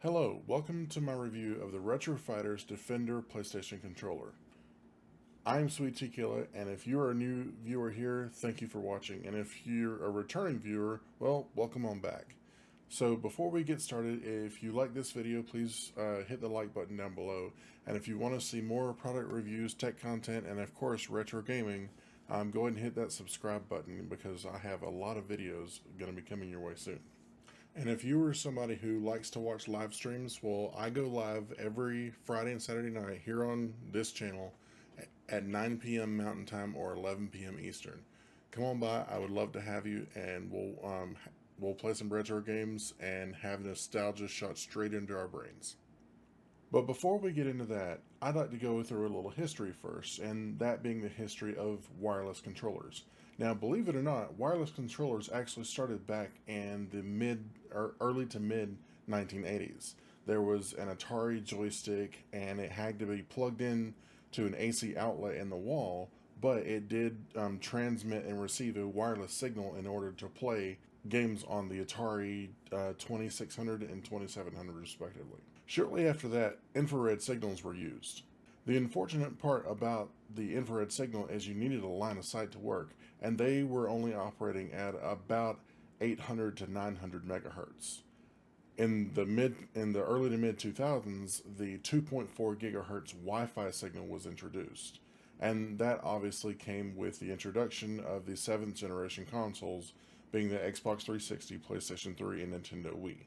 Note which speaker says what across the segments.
Speaker 1: Hello, welcome to my review of the RetroFighters Defender PlayStation controller. I'm Sweet Tequila, and if you're a new viewer here, thank you for watching. And if you're a returning viewer, well, welcome on back. So before we get started, if you like this video, please hit the like button down below. And if you want to see more product reviews, tech content, and of course retro gaming, go ahead and hit that subscribe button because I have a lot of videos going to be coming your way soon. And if you are somebody who likes to watch live streams, well, I go live every Friday and Saturday night here on this channel at 9 p.m. Mountain Time or 11 p.m. Eastern. Come on by. I would love to have you, and we'll play some retro games and have nostalgia shot straight into our brains. But before we get into that, I'd like to go through a little history first, and that being the history of wireless controllers. Now, believe it or not, wireless controllers actually started back in the early to mid 1980s. There was an Atari joystick, and it had to be plugged in to an AC outlet in the wall, but it did transmit and receive a wireless signal in order to play games on the Atari 2600 and 2700 respectively. Shortly after that, infrared signals were used. The unfortunate part about the infrared signal is you needed a line of sight to work, and they were only operating at about 800 to 900 megahertz. In the early to mid 2000s, the 2.4 gigahertz Wi-Fi signal was introduced, and that obviously came with the introduction of the 7th generation consoles, being the Xbox 360, PlayStation 3, and Nintendo Wii.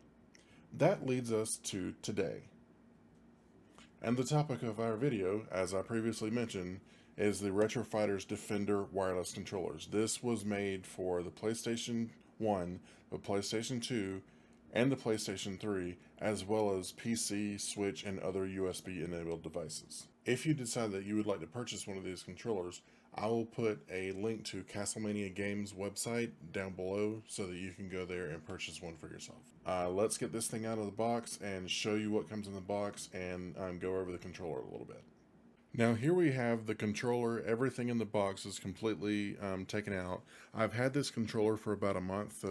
Speaker 1: That leads us to today. And the topic of our video, as I previously mentioned, is the RetroFighters Defender wireless controllers. This was made for the PlayStation 1, the PlayStation 2, and the PlayStation 3, as well as PC, Switch, and other USB-enabled devices. If you decide that you would like to purchase one of these controllers, I will put a link to Castlemania Games website down below so that you can go there and purchase one for yourself. Let's get this thing out of the box and show you what comes in the box and go over the controller a little bit. Now here we have the controller. Everything in the box is completely taken out. I've had this controller for about a month,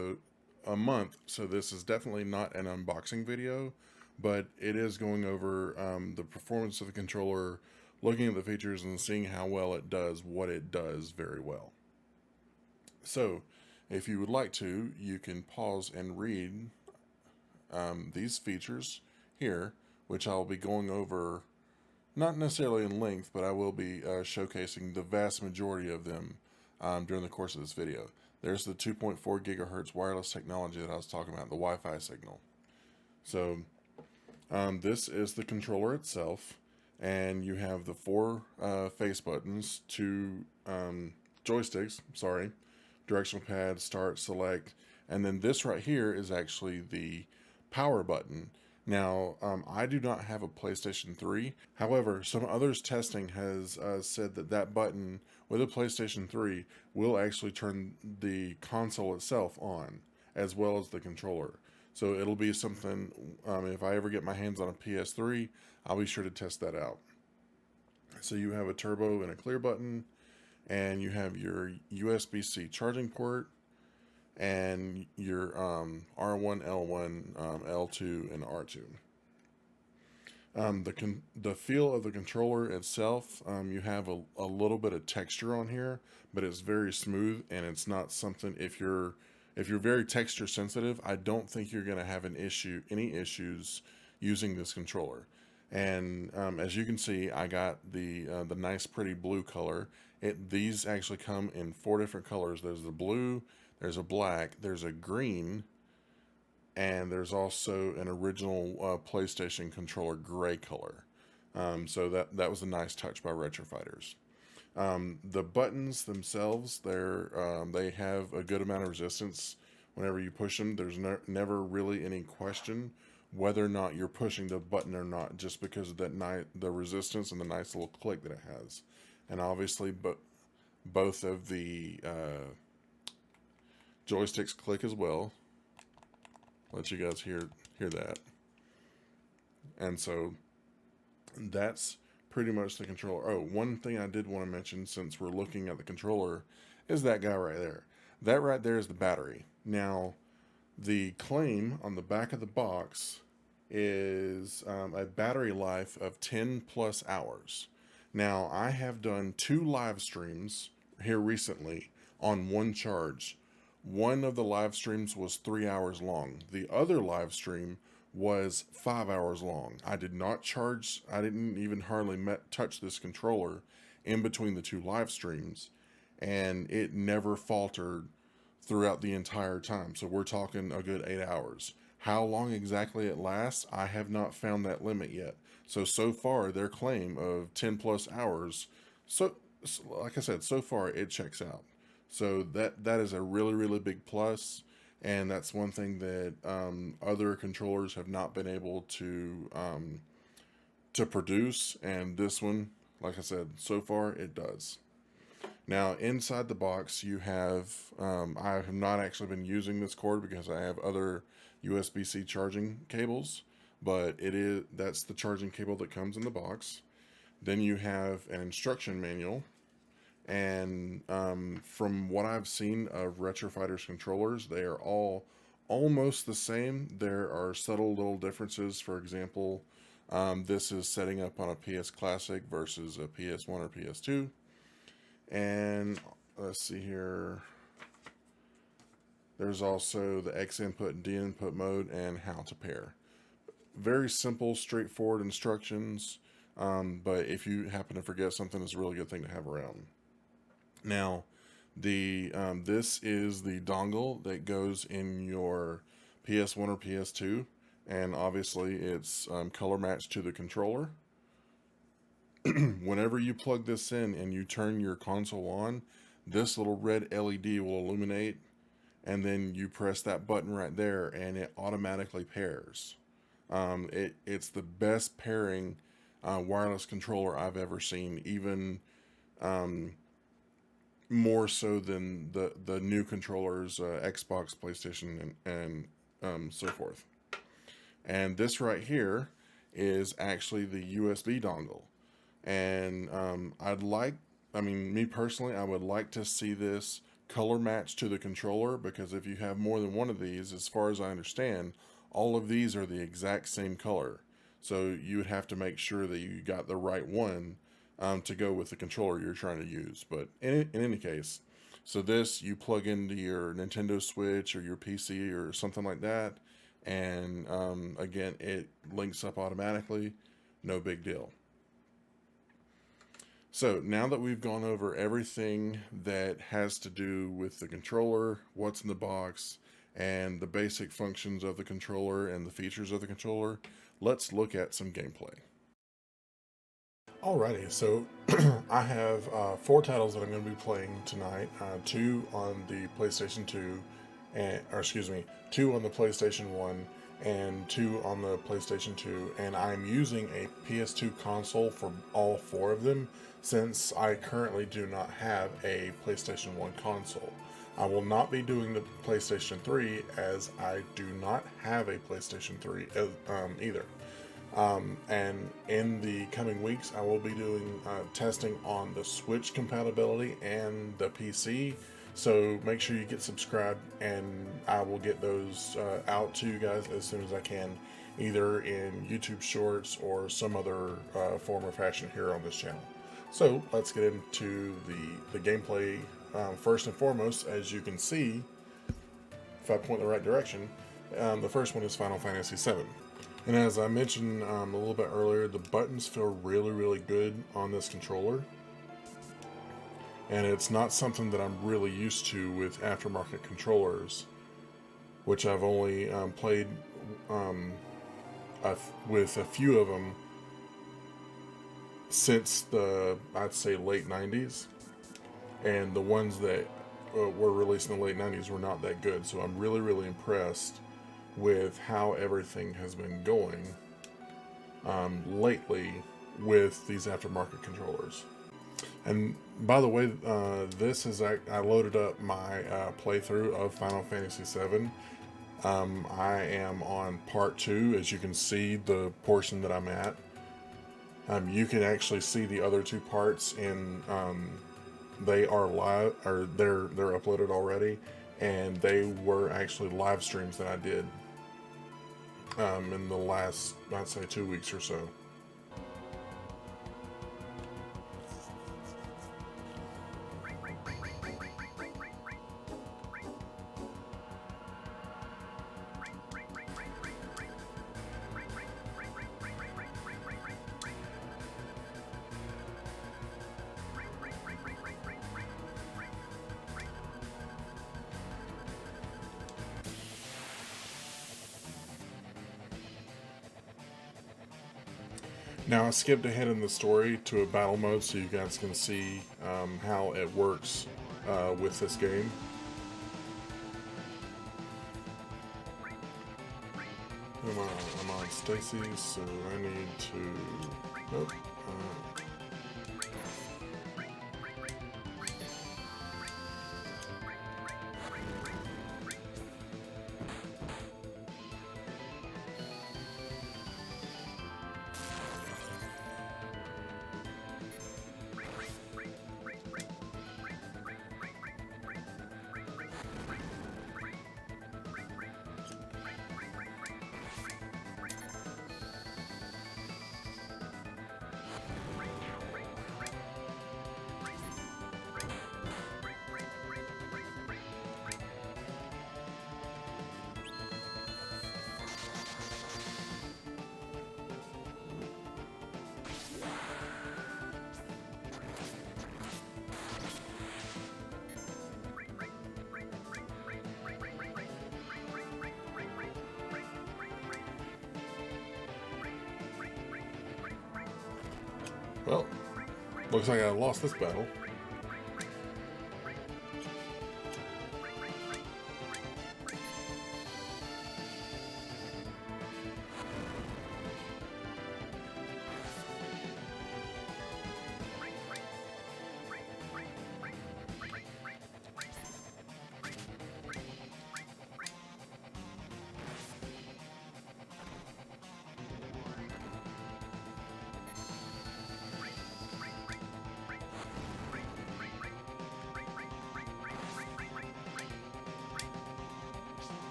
Speaker 1: so this is definitely not an unboxing video, but it is going over the performance of the controller, looking at the features and seeing how well it does what it does very well. So if you would like to, you can pause and read these features here, which I'll be going over not necessarily in length, but I will be showcasing the vast majority of them during the course of this video. There's the 2.4 gigahertz wireless technology that I was talking about, the Wi-Fi signal. So this is the controller itself, and you have the 4 face buttons, 2 joysticks, directional pad, start, select, and then this right here is actually the power button. Now, I do not have a PlayStation 3. However, some others testing has said that that button with a PlayStation 3 will actually turn the console itself on, as well as the controller. So it'll be something, if I ever get my hands on a PS3, I'll be sure to test that out. So you have a turbo and a clear button, and you have your USB-C charging port, and your R1, L1, L2, and R2. The feel of the controller itself, you have a little bit of texture on here, but it's very smooth, and it's not something, if you're very texture sensitive, I don't think you're going to have any issues using this controller. And as you can see, I got the nice pretty blue color. These actually come in 4 different colors. There's the blue, there's a black, there's a green, and there's also an original PlayStation controller gray color. So that was a nice touch by RetroFighters. The buttons themselves, they have a good amount of resistance. Whenever you push them, there's never really any question whether or not you're pushing the button or not, just because of the resistance and the nice little click that it has. And obviously, both of the joysticks click as well. Let you guys hear that. And so that's pretty much the controller. Oh, one thing I did want to mention, since we're looking at the controller, is that guy right there. That right there is the battery. Now, the claim on the back of the box is a battery life of 10 plus hours. Now, I have done 2 live streams here recently on one charge. One of the live streams was 3 hours long. The other live stream was 5 hours long. I did not charge, I didn't even hardly touch this controller in between the 2 live streams, and it never faltered throughout the entire time. So we're talking a good 8 hours. How long exactly it lasts, I have not found that limit yet. So far, their claim of 10 plus hours, like I said, so far it checks out. So that is a really, really big plus, and that's one thing that other controllers have not been able to produce, and this one, like I said, so far it does. Now, inside the box, you have, I have not actually been using this cord because I have other USB-C charging cables, but that's the charging cable that comes in the box. Then you have an instruction manual, and from what I've seen of RetroFighters controllers, they are all almost the same. There are subtle little differences. For example, this is setting up on a PS Classic versus a PS1 or PS2. And let's see here. There's also the X input and D input mode and how to pair. Very simple, straightforward instructions. But if you happen to forget something, it's a really good thing to have around. Now, this is the dongle that goes in your PS1 or PS2, and obviously it's color matched to the controller. Whenever you plug this in and you turn your console on, this little red LED will illuminate, and then you press that button right there and it automatically pairs. It's the best pairing wireless controller I've ever seen, even more so than the new controllers, Xbox, PlayStation, and so forth. And this right here is actually the USB dongle. And me personally, I would like to see this color matched to the controller, because if you have more than one of these, as far as I understand, all of these are the exact same color. So you would have to make sure that you got the right one to go with the controller you're trying to use. But in any case, so this, you plug into your Nintendo Switch or your PC or something like that, and again, it links up automatically, no big deal. So now that we've gone over everything that has to do with the controller, what's in the box, and the basic functions of the controller and the features of the controller, let's look at some gameplay. Alrighty, so I have 4 titles that I'm going to be playing tonight. 2 on the PlayStation 2, or 2 on the PlayStation 1, and 2 on the PlayStation 2, and I'm using a PS2 console for all 4 of them, since I currently do not have a PlayStation 1 console. I will not be doing the PlayStation 3, as I do not have a PlayStation 3 either. And in the coming weeks, I will be doing testing on the Switch compatibility and the PC. So make sure you get subscribed, and I will get those out to you guys as soon as I can, either in YouTube Shorts or some other form or fashion here on this channel. So let's get into the gameplay. First and foremost, as you can see, if I point in the right direction, the first one is Final Fantasy VII. And as I mentioned a little bit earlier, the buttons feel really, really good on this controller. And it's not something that I'm really used to with aftermarket controllers, which I've only played with a few of them since the, I'd say, late 90s. And the ones that were released in the late 90s were not that good. So I'm really, really impressed with how everything has been going lately with these aftermarket controllers. And by the way, this is, I loaded up my playthrough of Final Fantasy VII. I am on part 2, as you can see the portion that I'm at. You can actually see the other 2 parts in, they are live, or they're uploaded already, and they were actually live streams that I did. in the last, I'd say, 2 weeks or so. Now I skipped ahead in the story to a battle mode so you guys can see how it works with this game. I'm on Stacy, so I need to... Nope. Well, looks like I lost this battle.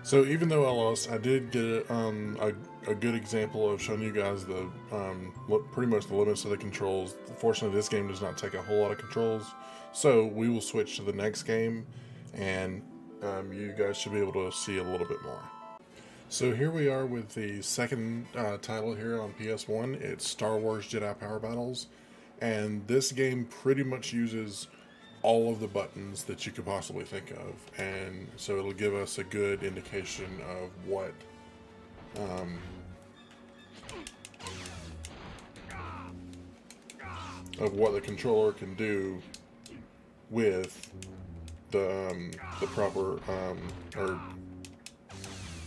Speaker 1: So even though I lost, I did get a good example of showing you guys the pretty much the limits of the controls. Fortunately, this game does not take a whole lot of controls, so we will switch to the next game, and you guys should be able to see a little bit more. So here we are with the second title here on PS1. It's Star Wars Jedi Power Battles, and this game pretty much uses all of the buttons that you could possibly think of, and so it'll give us a good indication of what the controller can do with the proper or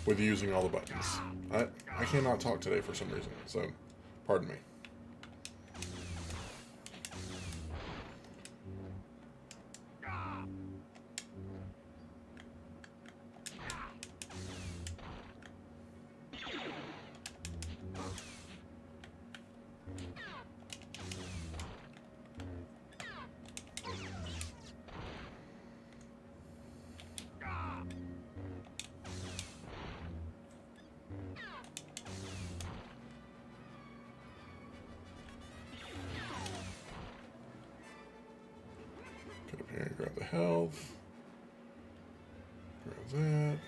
Speaker 1: with using all the buttons. I cannot talk today for some reason, so pardon me. Get up here and grab the health. Grab that.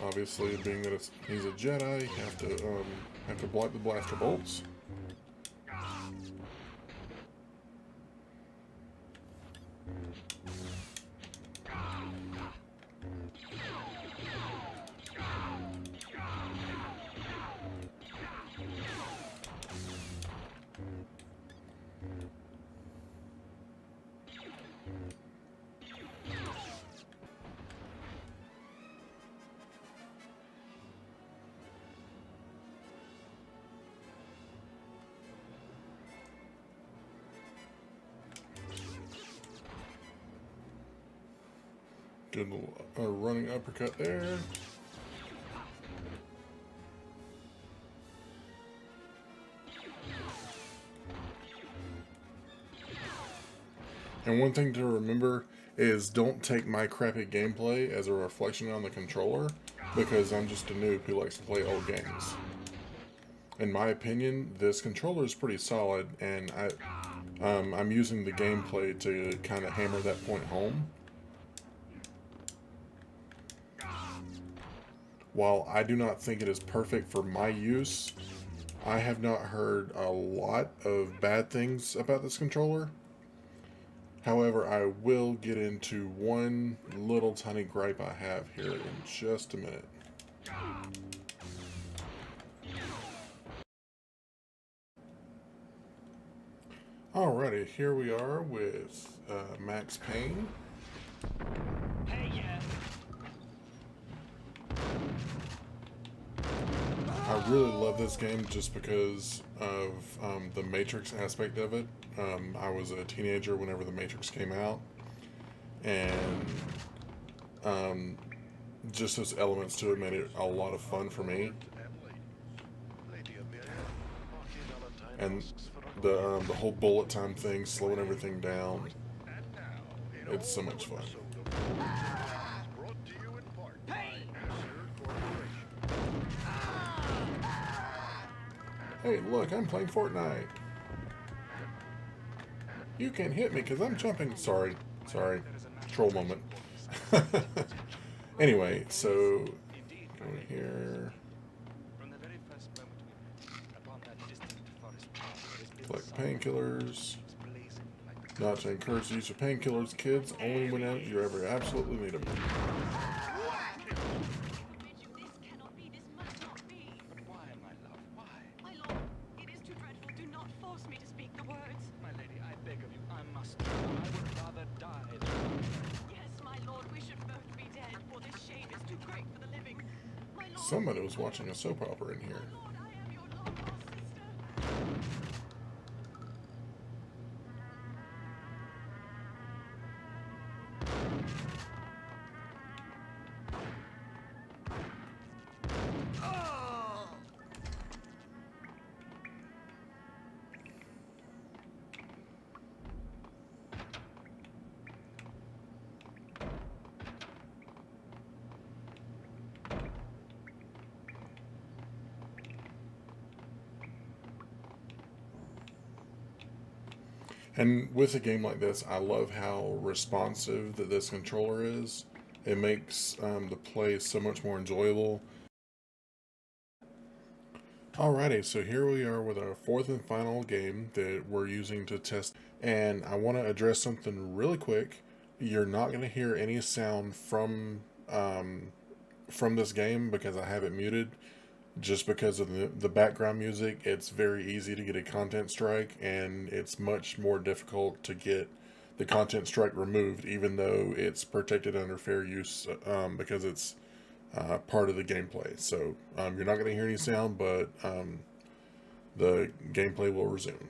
Speaker 1: Obviously, being that he's a Jedi, you have to block the blaster bolts. Good little running uppercut there. And one thing to remember is don't take my crappy gameplay as a reflection on the controller, because I'm just a noob who likes to play old games. In my opinion, this controller is pretty solid, and I'm using the gameplay to kind of hammer that point home. While I do not think it is perfect for my use, I have not heard a lot of bad things about this controller. However, I will get into one little tiny gripe I have here in just a minute. Alrighty, here we are with Max Payne. I really love this game just because of the Matrix aspect of it. I was a teenager whenever the Matrix came out, and just those elements to it made it a lot of fun for me. And the whole bullet time thing, slowing everything down, it's so much fun. Hey, look, I'm playing Fortnite. You can't hit me because I'm jumping. Sorry. Troll moment. Anyway, so go here. Collect painkillers. Not to encourage the use of painkillers, kids, only when you ever absolutely need them. Somebody was watching a soap opera in here. And with a game like this, I love how responsive that this controller is. It makes the play so much more enjoyable. Alrighty, so here we are with our fourth and final game that we're using to test. And I want to address something really quick. You're not going to hear any sound from this game because I have it muted. Just because of the background music, it's very easy to get a content strike, and it's much more difficult to get the content strike removed, even though it's protected under fair use because it's part of the gameplay. So you're not going to hear any sound, but the gameplay will resume.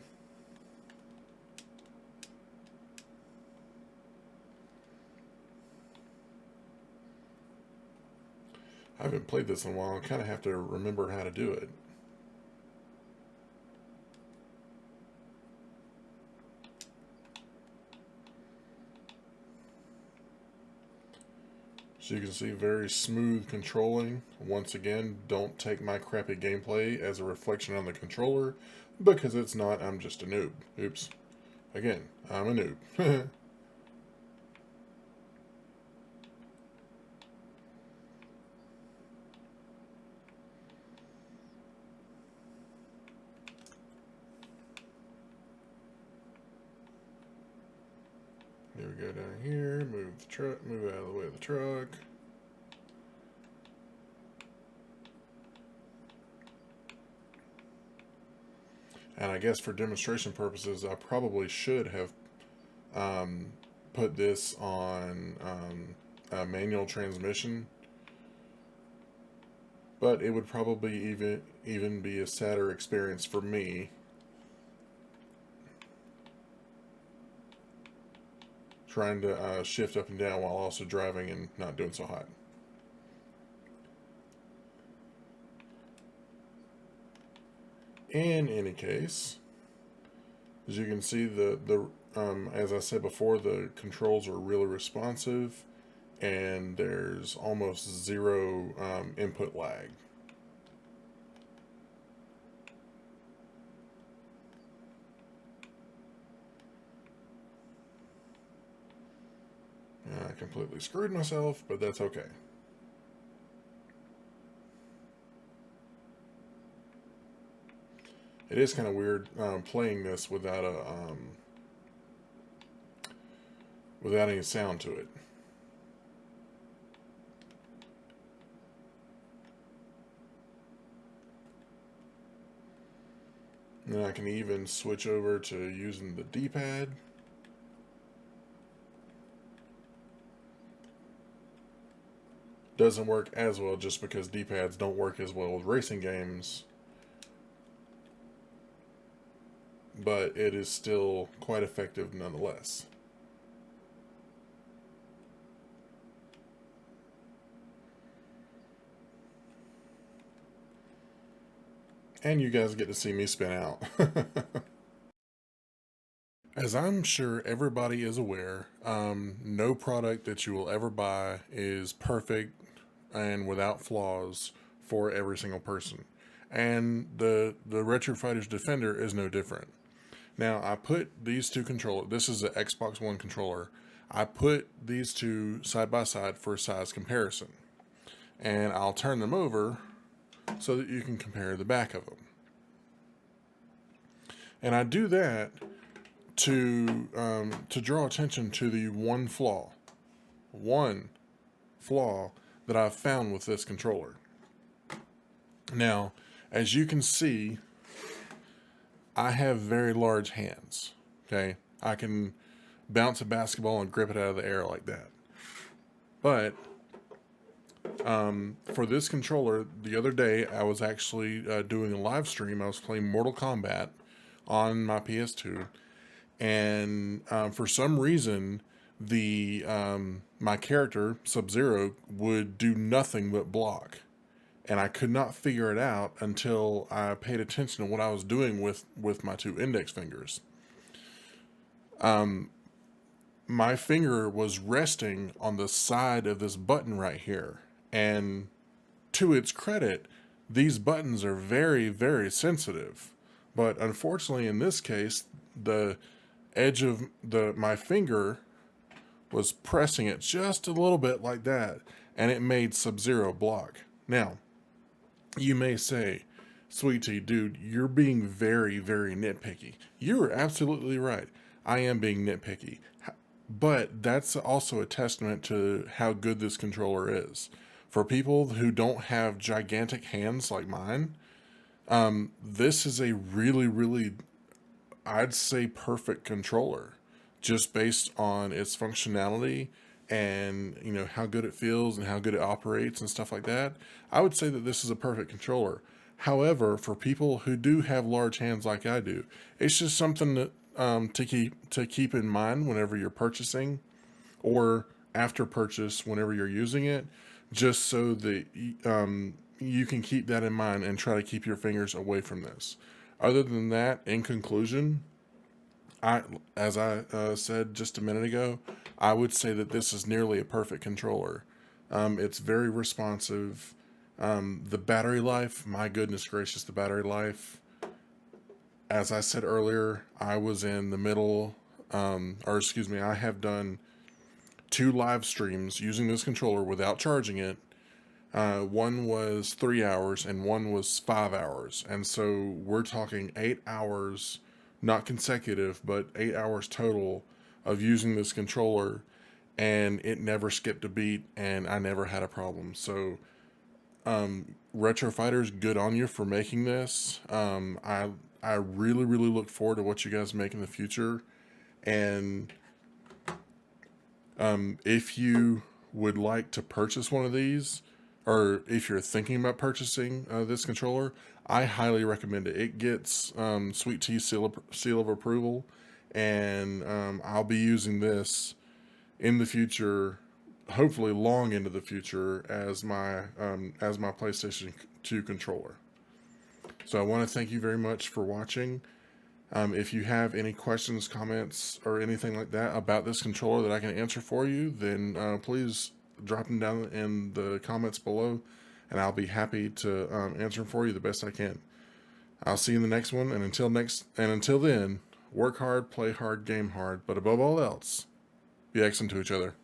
Speaker 1: I haven't played this in a while. I kind of have to remember how to do it. So you can see very smooth controlling. Once again, don't take my crappy gameplay as a reflection on the controller, because it's not. I'm just a noob. Oops. Again, I'm a noob. Here we go down here, move the truck, move out of the way of the truck. And I guess for demonstration purposes, I probably should have put this on a manual transmission. But it would probably even be a sadder experience for me. Trying to shift up and down while also driving and not doing so hot. In any case, as you can see, the As I said before, the controls are really responsive, and there's almost zero input lag. I completely screwed myself, but that's okay. It is kind of weird playing this without any sound to it. And I can even switch over to using the D-pad. Doesn't work as well just because D-pads don't work as well with racing games, but it is still quite effective nonetheless. And you guys get to see me spin out. As I'm sure everybody is aware, no product that you will ever buy is perfect and without flaws for every single person. And the RetroFighters Defender is no different. Now, I put these two controllers, this is the Xbox One controller, I put these two side by side for size comparison. And I'll turn them over so that you can compare the back of them. And I do that to draw attention to the one flaw that I've found with this controller. Now, as you can see, I have very large hands. Okay, I can bounce a basketball and grip it out of the air like that. But for this controller, the other day I was actually doing a live stream. I was playing Mortal Kombat on my PS2, and for some reason, my character Sub-Zero would do nothing but block, and I could not figure it out until I paid attention to what I was doing with my two index fingers. My finger was resting on the side of this button right here, and to its credit, these buttons are very, very sensitive. But unfortunately, in this case, the edge of my finger was pressing it just a little bit like that, and it made Sub-Zero block. Now, you may say, Sweet Tea, dude, you're being very, very nitpicky. You're absolutely right. I am being nitpicky. But that's also a testament to how good this controller is. For people who don't have gigantic hands like mine, this is a really, really, I'd say, perfect controller, just based on its functionality and, you know, how good it feels and how good it operates and stuff like that. I would say that this is a perfect controller. However, for people who do have large hands like I do, it's just something that to keep in mind whenever you're purchasing, or after purchase whenever you're using it, just so that you can keep that in mind and try to keep your fingers away from this. Other than that, in conclusion, as I said just a minute ago, I would say that this is nearly a perfect controller. It's very responsive. The battery life, my goodness gracious, the battery life. As I said earlier, I was in the middle, I have done 2 live streams using this controller without charging it. One was 3 hours and one was 5 hours. And so we're talking 8 hours, not consecutive, but 8 hours total of using this controller, and it never skipped a beat and I never had a problem. So, RetroFighters, good on you for making this. I really, really look forward to what you guys make in the future. And if you would like to purchase one of these, or if you're thinking about purchasing this controller, I highly recommend it. It gets Sweet Tea seal of approval, and I'll be using this in the future, hopefully long into the future, as my PlayStation 2 controller. So I want to thank you very much for watching. If you have any questions, comments, or anything like that about this controller that I can answer for you, then please drop them down in the comments below, and I'll be happy to answer them for you the best I can. I'll see you in the next one, and until then, work hard, play hard, game hard, but above all else, be excellent to each other.